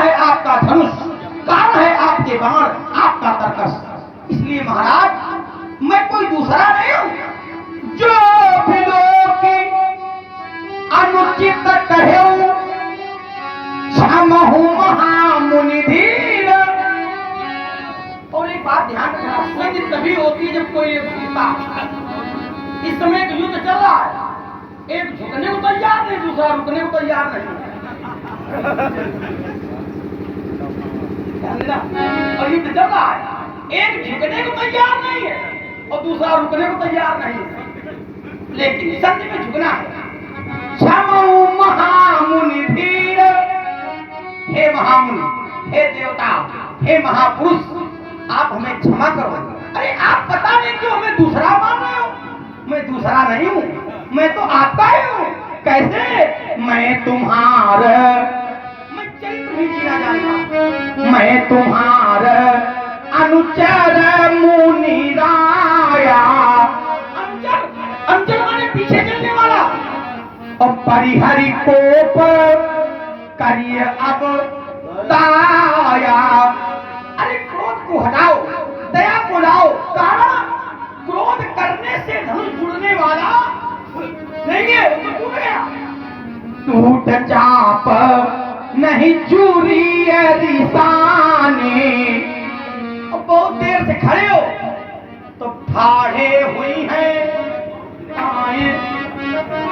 है आपका धनुष, कारण है आपके बाण, आपका तर्कस। इसलिए महाराज मैं कोई दूसरा नहीं हूं। जो भी लोग अनुचित कहे क्षमहु महामुनि धीर। और एक बात ध्यान रखना, सत्य तभी होती है जब कोई एक झुकता। इस समय एक युद्ध चल रहा है, एक झुकने को तैयार नहीं, दूसरा रुकने को तैयार नहीं। और युद्ध चल रहा है, एक झुकने को तैयार नहीं है और दूसरा रुकने को तैयार नहीं है। लेकिन सत्य में झुकना है। क्षमहु महामुनि धीर। हे महामुनि, हे देवता, हे महापुरुष, आप हमें क्षमा करो। अरे आप पता नहीं क्यों हमें दूसरा मान रहे हो। मैं दूसरा नहीं हूं, मैं तो आपका ही हूं। कैसे? मैं तुम्हारा, मैं चरित्र भी जीना जानता। मैं तुम्हारा अनुचर मुनि राया। अनुचर, अनुचर माने पीछे चलने वाला। और परिहरि कोप करिए अब दाया। अरे क्रोध को हटाओ, दया को लाओ। कारण क्रोध करने से धनुष जुड़ने वाला नहीं है, वो तो टूट गया। टूट चाप नहीं चूरी रिसानी। अब बहुत देर से खड़े हो तो फाड़े हुई है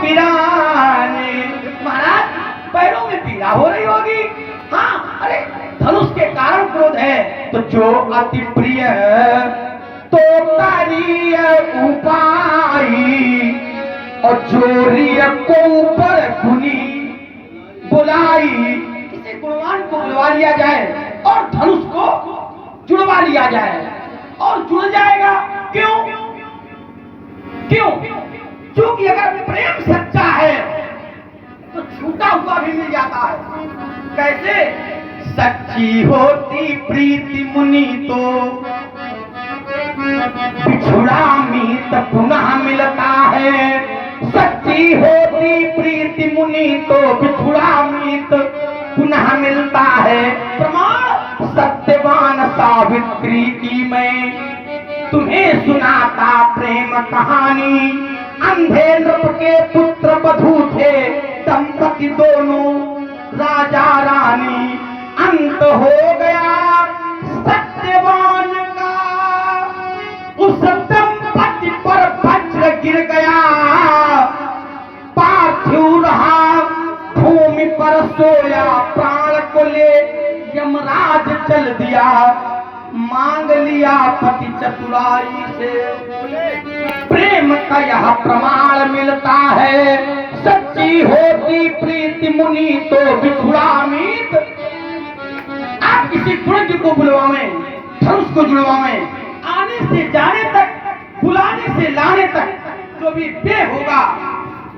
पिराने। महाराज पैरों में पीड़ा हो रही होगी। हाँ, अरे धनुष के कारण क्रोध है। तो जो अति प्रिय तो तारीय उपाय, और जोरिय को ऊपर गुनी बुलाई। किसी गुणवान को बुलवा लिया जाए और धनुष को जुड़वा लिया जाए, और जुड़ जाएगा। क्यों? क्यों? क्योंकि अगर प्रेम सच्चा है तो छूटा हुआ भी मिल जाता है। कैसे? सच्ची होती प्रीति मुनि तो बिछुड़ा मीत पुनः मिलता है। सच्ची होती प्रीति मुनि तो बिछुड़ा मीत पुनः मिलता है। प्रमाण सत्यवान सावित्री की मैं तुम्हें सुनाता प्रेम कहानी। अंधे नृप के पुत्र वधू थे दंपति दोनों राजा रानी। अंत हो गया सत्यवान का, उस दंपति पर वज्र गिर गया। पार्थिव रहा भूमि पर सोया, प्राण को ले यमराज चल दिया। मांग लिया पति चतुराई से, प्रेम का यह प्रमाण मिलता है। सच्ची होती प्रीति मुनि तो बिछुड़ा मीत। आप किसी पुरुष को बुलवाएं, धनुष को जुड़वाएं, आने से जाने तक, बुलाने से लाने तक जो भी बे होगा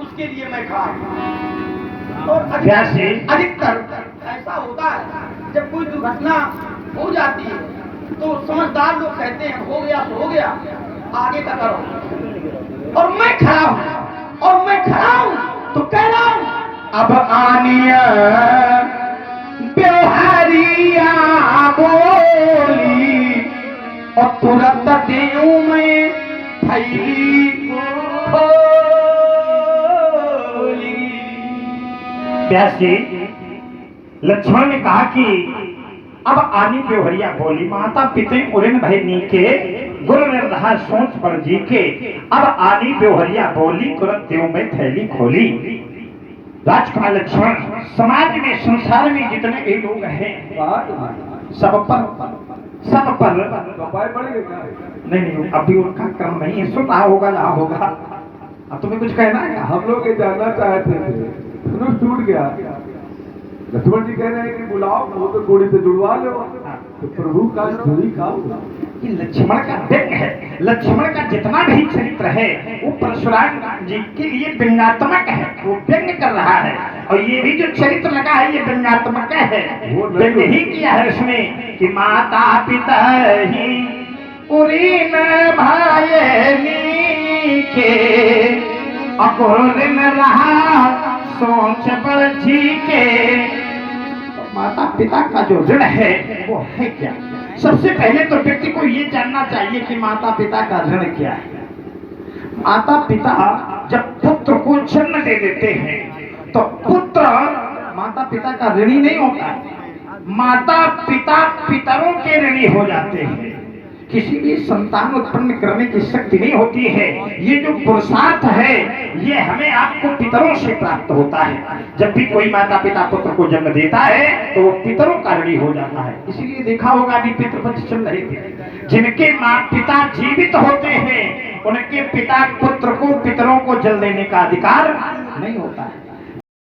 उसके लिए मैं खड़ा हूं। और अधिकतर ऐसा होता है जब कोई दुर्घटना हो जाती है तो समझदार लोग कहते हैं हो गया तो हो गया, आगे का करो। और मैं खड़ा हूं, और मैं खड़ा हूं तो कह रहा हूं अब आनिया व्यवहारिया बोली, और तुरंत देऊं मैं थैली खोली। व्यास जी, लक्ष्मण ने कहा कि अब आनी व्यवहारिया बोली, माता पिते उड़न भय नीके, गुरु ने रहा सोच पर जी के। अब आनी व्यवहारिया बोली, तुरंत देव में थैली खोली। राजकुमार लक्ष्मण, समाज में संसार में जितने भी लोग हैं सब पर नहीं, अभी उनका क्रम नहीं है, सुन रहा होगा जहाँ होगा। अब तुम्हें कुछ कहना है? हम लोग ये जानना चाहते थे, धनुष टूट गया। लक्ष्मण जी कह रहे हैं कि बुलाओ, वो तो घोड़ी से जुड़वा लो। तो प्रभु का धुरी का ये लक्ष्मण का व्यंग है। लक्ष्मण का जितना भी चरित्र है वो परशुराम जी के लिए व्यंग्यात्मक है, वो व्यंग कर रहा है। और ये भी जो चरित्र लगा है ये व्यंग्यात्मक है, वो व्यंग ही किया है उसमें कि माता पिता ही उरीन भायनी के, अकुर न रहा सोच पर जी के। माता पिता का जो ऋण है वो है क्या? सबसे पहले तो व्यक्ति को ये जानना चाहिए कि माता पिता का ऋण क्या है। माता पिता जब पुत्र को जन्म दे देते हैं तो पुत्र माता पिता का ऋणी नहीं होता, माता पिता पितरों के ऋणी हो जाते हैं। किसी भी संतान उत्पन्न करने की शक्ति नहीं होती है। ये जो पुरुषार्थ है ये हमें आपको पितरों से प्राप्त होता है। जब भी कोई माता पिता पुत्र को जन्म देता है तो वो पितरों का ऋणी हो जाता है। इसीलिए देखा होगा अभी पितृपक्ष चल रहे थे, जिनके माँ पिता जीवित होते हैं उनके पिता पुत्र को पितरों को जल देने का अधिकार नहीं होता है।